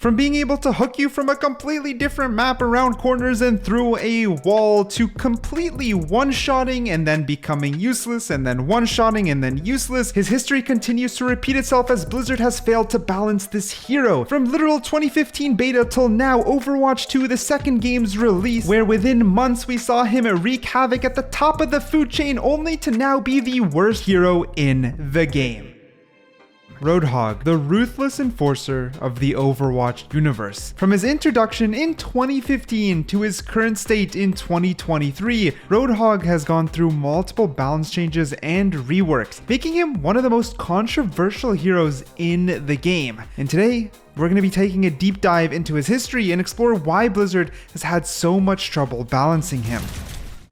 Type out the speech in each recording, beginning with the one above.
From being able to hook you from a completely different map around corners and through a wall to completely one-shotting and then becoming useless and then one-shotting and then useless, his history continues to repeat itself as Blizzard has failed to balance this hero. From literal 2015 beta till now Overwatch 2, the second game's release, where within months we saw him wreak havoc at the top of the food chain only to now be the worst hero in the game. Roadhog, the ruthless enforcer of the Overwatch universe. From his introduction in 2015 to his current state in 2023, Roadhog has gone through multiple balance changes and reworks, making him one of the most controversial heroes in the game. And today, we're going to be taking a deep dive into his history and explore why Blizzard has had so much trouble balancing him.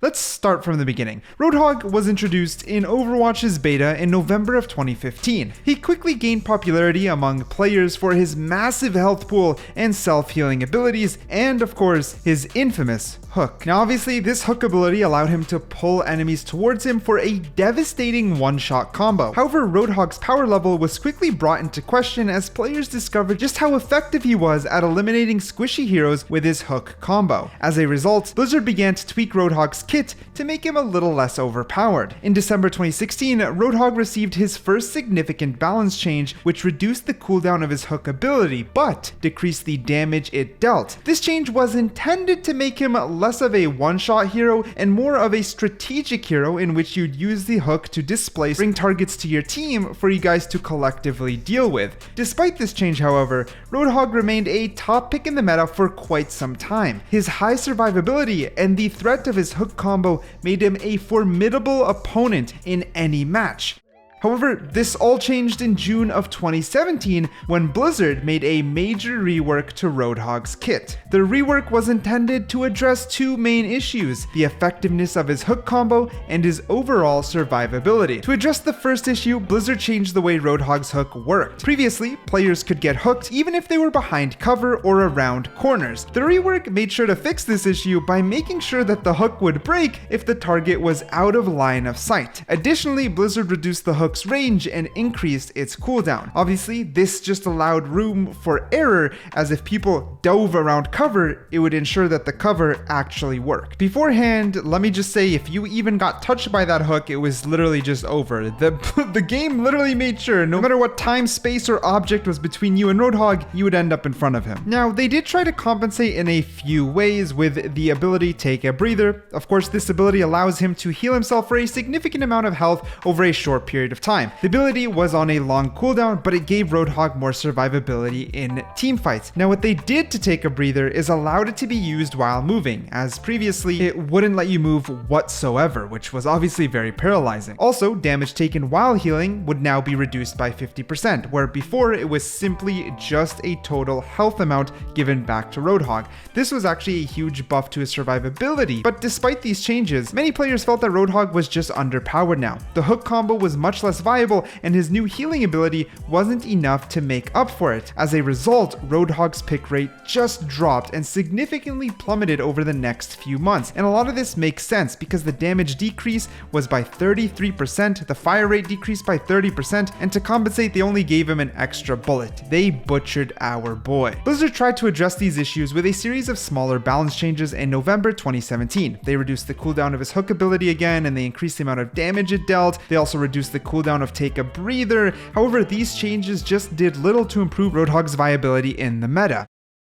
Let's start from the beginning. Roadhog was introduced in Overwatch's beta in November of 2015. He quickly gained popularity among players for his massive health pool and self-healing abilities, and of course, his infamous hook. Now obviously, this hook ability allowed him to pull enemies towards him for a devastating one-shot combo. However, Roadhog's power level was quickly brought into question as players discovered just how effective he was at eliminating squishy heroes with his hook combo. As a result, Blizzard began to tweak Roadhog's kit to make him a little less overpowered. In December 2016, Roadhog received his first significant balance change, which reduced the cooldown of his hook ability, but decreased the damage it dealt. This change was intended to make him less of a one-shot hero and more of a strategic hero in which you'd use the hook to displace, bring targets to your team for you guys to collectively deal with. Despite this change, however, Roadhog remained a top pick in the meta for quite some time. His high survivability and the threat of his hook combo made him a formidable opponent in any match. However, this all changed in June of 2017 when Blizzard made a major rework to Roadhog's kit. The rework was intended to address two main issues: the effectiveness of his hook combo and his overall survivability. To address the first issue, Blizzard changed the way Roadhog's hook worked. Previously, players could get hooked even if they were behind cover or around corners. The rework made sure to fix this issue by making sure that the hook would break if the target was out of line of sight. Additionally, Blizzard reduced the hook's range and increased its cooldown. Obviously, this just allowed room for error, as if people dove around cover, it would ensure that the cover actually worked. Beforehand, let me just say, if you even got touched by that hook, it was literally just over. The game literally made sure no matter what time, space, or object was between you and Roadhog, you would end up in front of him. Now, they did try to compensate in a few ways with the ability Take a Breather. Of course, this ability allows him to heal himself for a significant amount of health over a short period of time. The ability was on a long cooldown, but it gave Roadhog more survivability in teamfights. Now, what they did to Take a Breather is allowed it to be used while moving, as previously it wouldn't let you move whatsoever, which was obviously very paralyzing. Also, damage taken while healing would now be reduced by 50%, where before it was simply just a total health amount given back to Roadhog. This was actually a huge buff to his survivability, but despite these changes, many players felt that Roadhog was just underpowered now. The hook combo was much less viable, and his new healing ability wasn't enough to make up for it. As a result, Roadhog's pick rate just dropped and significantly plummeted over the next few months. And a lot of this makes sense because the damage decrease was by 33%, the fire rate decreased by 30%, and to compensate, they only gave him an extra bullet. They butchered our boy. Blizzard tried to address these issues with a series of smaller balance changes in November 2017. They reduced the cooldown of his hook ability again, and they increased the amount of damage it dealt. They also reduced the cooldown of Take a Breather. However, these changes just did little to improve Roadhog's viability in the meta.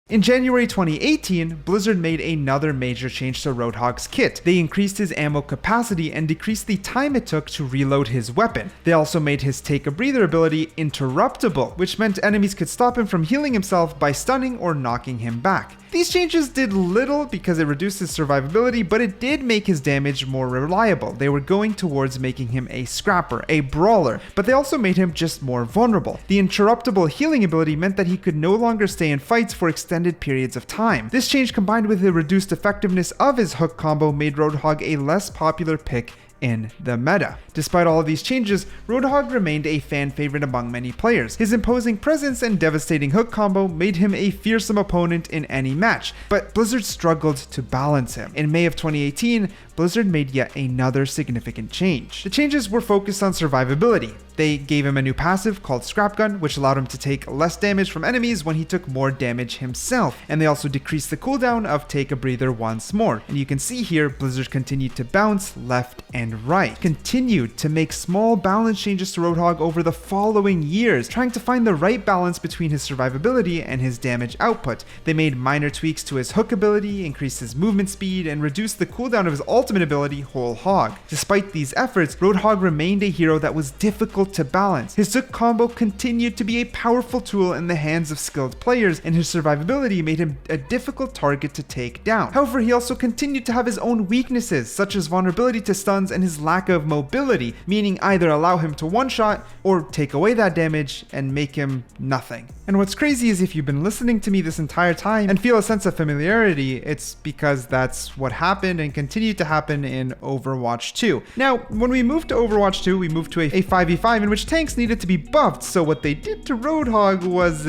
In January 2018, Blizzard made another major change to Roadhog's kit. They increased his ammo capacity and decreased the time it took to reload his weapon. They also made his Take a Breather ability interruptible, which meant enemies could stop him from healing himself by stunning or knocking him back. These changes did little because it reduced his survivability, but it did make his damage more reliable. They were going towards making him a scrapper, a brawler, but they also made him just more vulnerable. The interruptible healing ability meant that he could no longer stay in fights for extended periods of time. This change, combined with the reduced effectiveness of his hook combo, made Roadhog a less popular pick in the meta. Despite all of these changes, Roadhog remained a fan favorite among many players. His imposing presence and devastating hook combo made him a fearsome opponent in any match, but Blizzard struggled to balance him. In May of 2018, Blizzard made yet another significant change. The changes were focused on survivability. They gave him a new passive called Scrap Gun, which allowed him to take less damage from enemies when he took more damage himself. And they also decreased the cooldown of Take a Breather once more. And you can see here, Blizzard continued to bounce left and right. Continued to make small balance changes to Roadhog over the following years, trying to find the right balance between his survivability and his damage output. They made minor tweaks to his hook ability, increased his movement speed, and reduced the cooldown of his ultimate ability, Whole Hog. Despite these efforts, Roadhog remained a hero that was difficult to balance. His hook combo continued to be a powerful tool in the hands of skilled players, and his survivability made him a difficult target to take down. However, he also continued to have his own weaknesses, such as vulnerability to stuns and his lack of mobility, meaning either allow him to one-shot or take away that damage and make him nothing. And what's crazy is if you've been listening to me this entire time and feel a sense of familiarity, it's because that's what happened and continued to happen in Overwatch 2. Now, when we moved to Overwatch 2, we moved to a 5v5 in which tanks needed to be buffed, so what they did to Roadhog was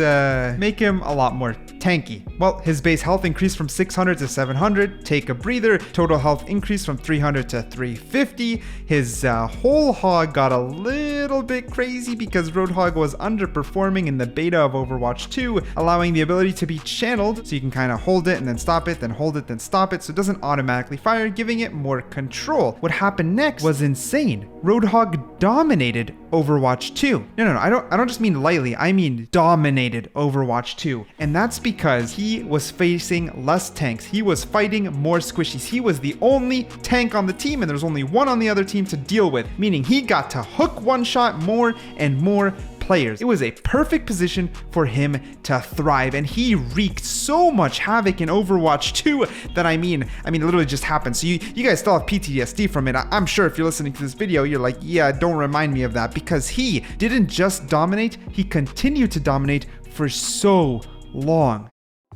make him a lot more tanky. Well, his base health increased from 600 to 700, Take a Breather, total health increased from 300 to 350, his Whole Hog got a little bit crazy because Roadhog was underperforming in the beta of Overwatch 2, allowing the ability to be channeled, so you can kind of hold it and then stop it, then hold it, then stop it, so it doesn't automatically fire, giving it more control. What happened next was insane. Roadhog dominated Overwatch 2. No, I don't just mean lightly, I mean dominated Overwatch 2. And that's because he was facing less tanks. He was fighting more squishies. He was the only tank on the team, and there's only one on the other team to deal with, meaning he got to hook one shot more and more players. It was a perfect position for him to thrive, and he wreaked so much havoc in Overwatch 2 that I mean it literally just happened. So you guys still have PTSD from it. I'm sure if you're listening to this video, you're like, yeah, don't remind me of that, because he didn't just dominate, he continued to dominate for so long.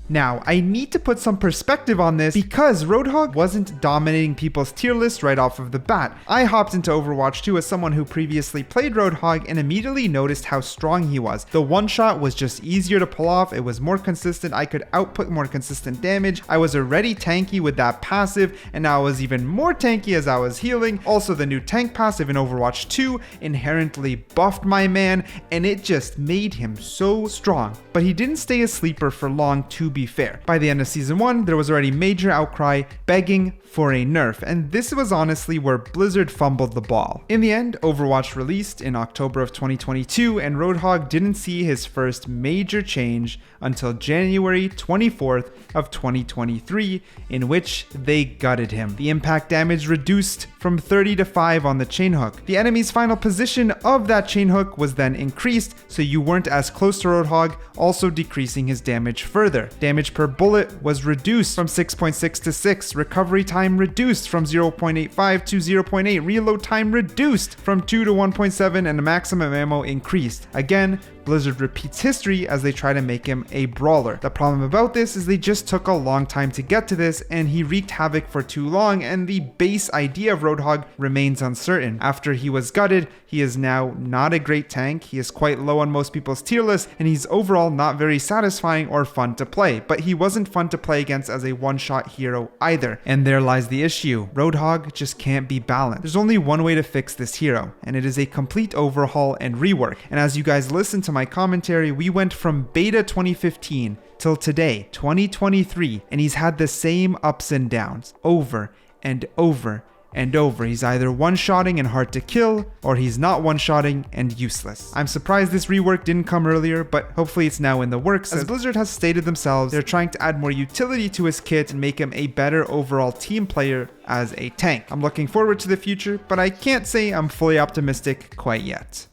Now, I need to put some perspective on this because Roadhog wasn't dominating people's tier list right off of the bat. I hopped into Overwatch 2 as someone who previously played Roadhog and immediately noticed how strong he was. The one shot was just easier to pull off, it was more consistent, I could output more consistent damage, I was already tanky with that passive, and now I was even more tanky as I was healing. Also, the new tank passive in Overwatch 2 inherently buffed my man, and it just made him so strong. But he didn't stay a sleeper for long, to be fair. By the end of Season 1, there was already major outcry begging for a nerf, and this was honestly where Blizzard fumbled the ball. In the end, Overwatch released in October of 2022, and Roadhog didn't see his first major change until January 24th of 2023, in which they gutted him. The impact damage reduced from 30 to 5 on the chain hook. The enemy's final position of that chain hook was then increased, so you weren't as close to Roadhog, also decreasing his damage further. Damage per bullet was reduced from 6.6 to 6, recovery time reduced from 0.85 to 0.8, reload time reduced from 2 to 1.7, and the maximum ammo increased. Again, Blizzard repeats history as they try to make him a brawler. The problem about this is they just took a long time to get to this, and he wreaked havoc for too long, and the base idea of Roadhog remains uncertain. After he was gutted, he is now not a great tank, he is quite low on most people's tier list, and he's overall not very satisfying or fun to play. But he wasn't fun to play against as a one-shot hero either, and there lies the issue. Roadhog just can't be balanced. There's only one way to fix this hero, and it is a complete overhaul and rework. And as you guys listen to my commentary, we went from beta 2015 till today, 2023, and he's had the same ups and downs over and over and over. He's either one-shotting and hard to kill, or he's not one-shotting and useless. I'm surprised this rework didn't come earlier, but hopefully it's now in the works. As Blizzard has stated themselves, they're trying to add more utility to his kit and make him a better overall team player as a tank. I'm looking forward to the future, but I can't say I'm fully optimistic quite yet.